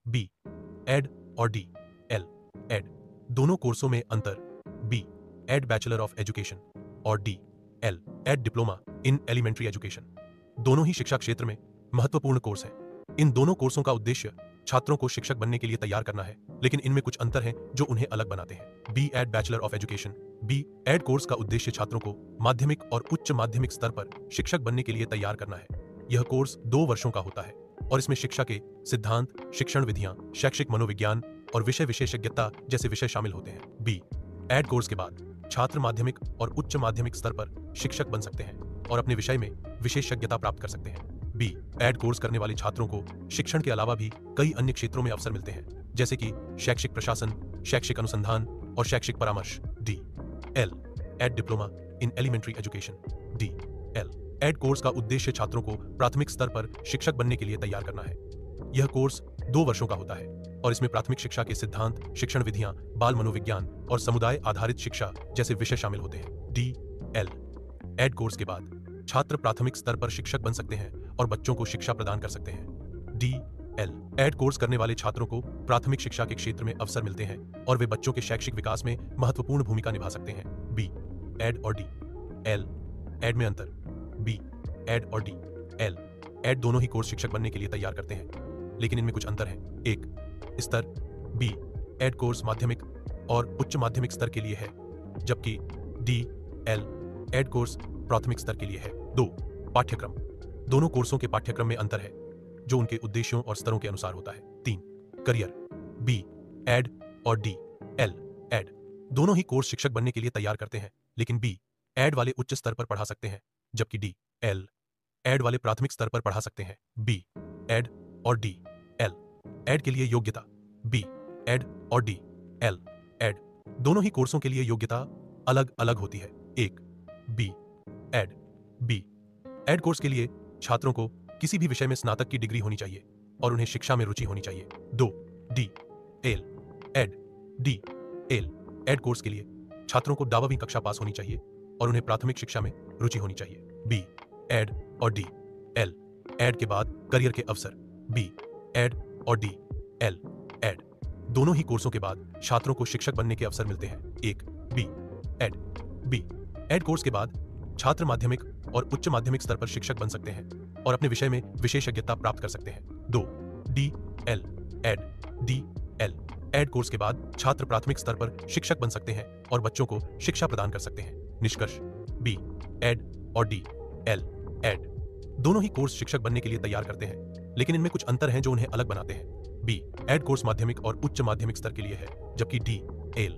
B Ed और D El Ed. दोनों कोर्सों में अंतर। B Ed bachelor of education और D El Ed diploma in elementary education. दोनों ही शिक्षा क्षेत्र में महत्वपूर्ण कोर्स हैं। इन दोनों कोर्सों का उद्देश्य छात्रों को शिक्षक बनने के लिए तैयार करना है, लेकिन इनमें कुछ अंतर हैं जो उन्हें अलग बनाते हैं। B Ed bachelor of education. B Ed course का उद्देश्य छात्रों को माध्यमिक और उच्च माध्यमिक स्तर पर शिक्षक बनने के लिए तैयार करना है। यह कोर्स 2 वर्षों का होता है और इसमें शिक्षा के सिद्धांत, शिक्षण विधियां, शैक्षिक मनोविज्ञान और विषय विशेषज्ञता जैसे विषय शामिल होते हैं। बी एड कोर्स के बाद छात्र माध्यमिक और उच्च माध्यमिक स्तर पर शिक्षक बन सकते हैं और अपने विषय में विशेषज्ञता प्राप्त कर सकते हैं। बी एड कोर्स करने वाले छात्रों को शिक्षण के अलावा भी कई अन्य क्षेत्रों में अवसर मिलते हैं, जैसे कि शैक्षिक प्रशासन, शैक्षिक अनुसंधान और शैक्षिक परामर्श। D El Ed diploma in elementary education. D El Ed course का उद्देश्य छात्रों को प्राथमिक स्तर पर शिक्षक बनने के लिए तैयार करना है। यह कोर्स 2 वर्षों का होता है और इसमें प्राथमिक शिक्षा के सिद्धांत, शिक्षण विधियां, बाल मनोविज्ञान और समुदाय आधारित शिक्षा जैसे विषय शामिल होते हैं। डी एल एड कोर्स के बाद छात्र प्राथमिक स्तर पर शिक्षक बन सकते हैं और बच्चों को शिक्षा प्रदान कर सकते हैं। डी एल एड कोर्स करने वाले छात्रों को प्राथमिक शिक्षा के क्षेत्र में अवसर मिलते हैं और वे बच्चों के शैक्षिक विकास में महत्वपूर्ण भूमिका निभा सकते हैं। बी एड और डी एल एड में अंतर। बी एड और डी एल एड दोनों ही कोर्स शिक्षक बनने के लिए तैयार करते हैं, लेकिन इनमें कुछ अंतर हैं। 1 स्तर। बी एड कोर्स माध्यमिक और उच्च माध्यमिक स्तर के लिए है, जबकि डी एल एड कोर्स प्राथमिक स्तर के लिए है। 2 पाठ्यक्रम। दोनों कोर्सों के पाठ्यक्रम में अंतर है, जो उनके उद्देश्यों और स्तरों के अनुसार होता है। 3 करियर। बी एड और डी एल एड दोनों ही कोर्स शिक्षक बनने के लिए तैयार करते हैं, लेकिन बी एड वाले उच्च स्तर पर पढ़ा सकते हैं, जबकि डी एल एड वाले प्राथमिक स्तर पर पढ़ा सकते हैं। बी एड और डी एल एड के लिए योग्यता। बी एड और डी एल एड दोनों ही कोर्सों के लिए योग्यता अलग अलग होती है। 1 B Ed. B Ed course के लिए छात्रों को किसी भी विषय में स्नातक की डिग्री होनी चाहिए और उन्हें शिक्षा में रुचि होनी चाहिए। 2 D El Ed. D El Ed course के लिए छात्रों को 12वीं कक्षा पास होनी चाहिए और उन्हें प्राथमिक शिक्षा में रुचि होनी चाहिए। बी एड और डी एल एड के बाद करियर के अवसर। बी एड और डी एल एड दोनों ही कोर्सों के बाद छात्रों को शिक्षक बनने के अवसर मिलते हैं। 1 B Ed. B Ed course के बाद छात्र माध्यमिक और उच्च माध्यमिक स्तर पर शिक्षक बन सकते हैं और अपने विषय में विशेषज्ञता प्राप्त कर सकते हैं। 2 D El Ed. D El Ed course के बाद छात्र प्राथमिक स्तर पर शिक्षक बन सकते हैं और बच्चों को शिक्षा प्रदान कर सकते हैं। निष्कर्ष। बी एड और डी एल एड दोनों ही कोर्स शिक्षक बनने के लिए तैयार करते हैं, लेकिन इनमें कुछ अंतर हैं जो उन्हें अलग बनाते हैं। बी एड कोर्स माध्यमिक और उच्च माध्यमिक स्तर के लिए है, जबकि डी एल